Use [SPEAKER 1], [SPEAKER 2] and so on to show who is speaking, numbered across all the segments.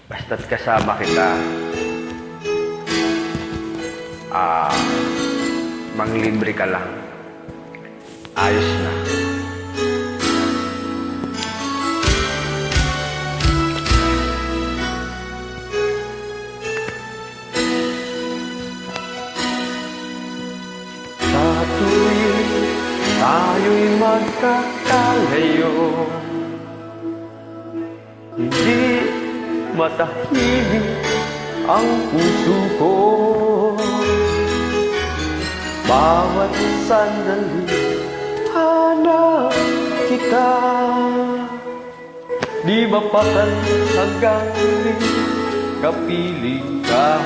[SPEAKER 1] Basta't kasama kita, manglibre ka lang. Ayos na. Sa tuwing tayo'y magkakalayo, hindi matahimik ang puso ko. Bawat sandali hanap kita, di mapakan hanggang muling kapiling ka.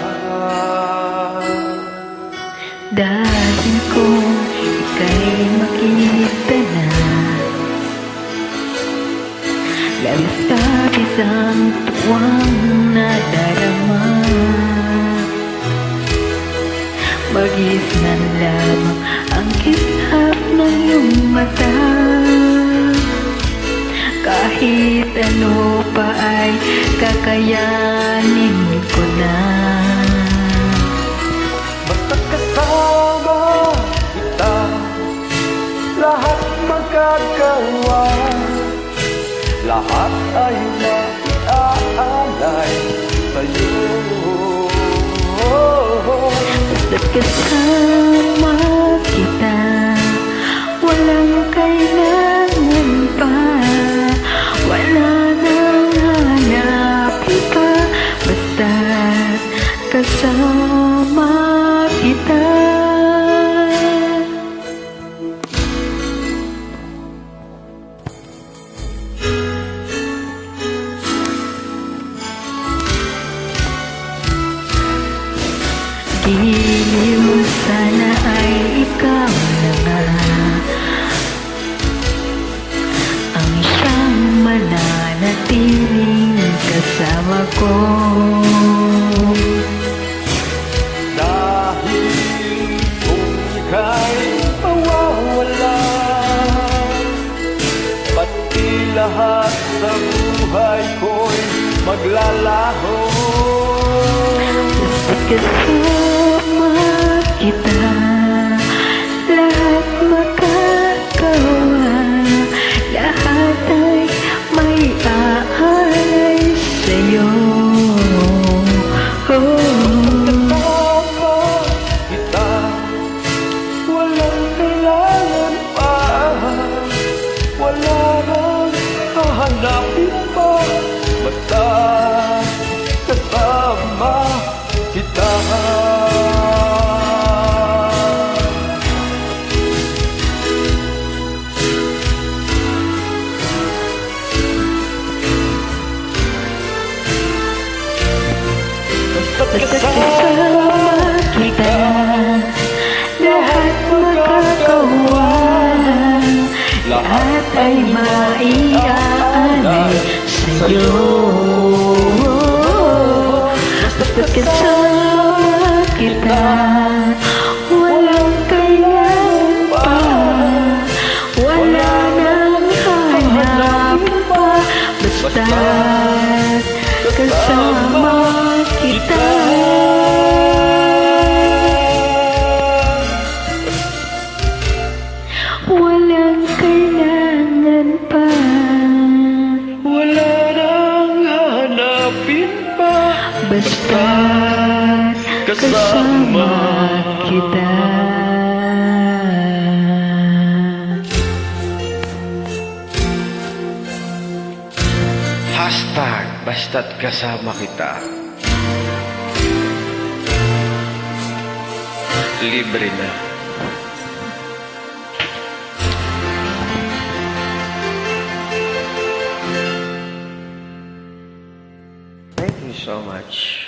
[SPEAKER 2] Dahil kung ika'y makita na, labis-labis ang tuwang nadarama. Magisnan lamang ang kislap ng iyong mata. Kahit ano pa ay kakayanin ko na.
[SPEAKER 1] Basta kasama kita, lahat magagawa. Lahat ay maiaalay sa'yo.
[SPEAKER 2] Basta't kasama kita, walang kailangan pa. Wala nang hanapin pa. Basta't kasama kita. Giliw sana ay ikaw na nga ang siyang mananatiling kasama ko.
[SPEAKER 1] Dahil kung ika'y mawawala, pati lahat sa buhay ko'y maglalaho.
[SPEAKER 2] Basta't kasama kita, lahat makagawa. Lahat ay may aalay sa'yo.
[SPEAKER 1] Kasama kita, walang kailangan pa. Wala nang hahanapin pa. Basta kasama kita.
[SPEAKER 2] Basta't kasama kita, lahat magagawa. Lahat ay maiaalay sa'yo. Basta't kasama kita, walang kailangan pa. Wala nang hanapin pa. Basta't kasama kita. Walang kailangan pa.
[SPEAKER 1] Wala nang hahanapin pa.
[SPEAKER 2] Basta't kasama kita.
[SPEAKER 1] Hashtag basta't kasama kita. Libre na. Thank you so much.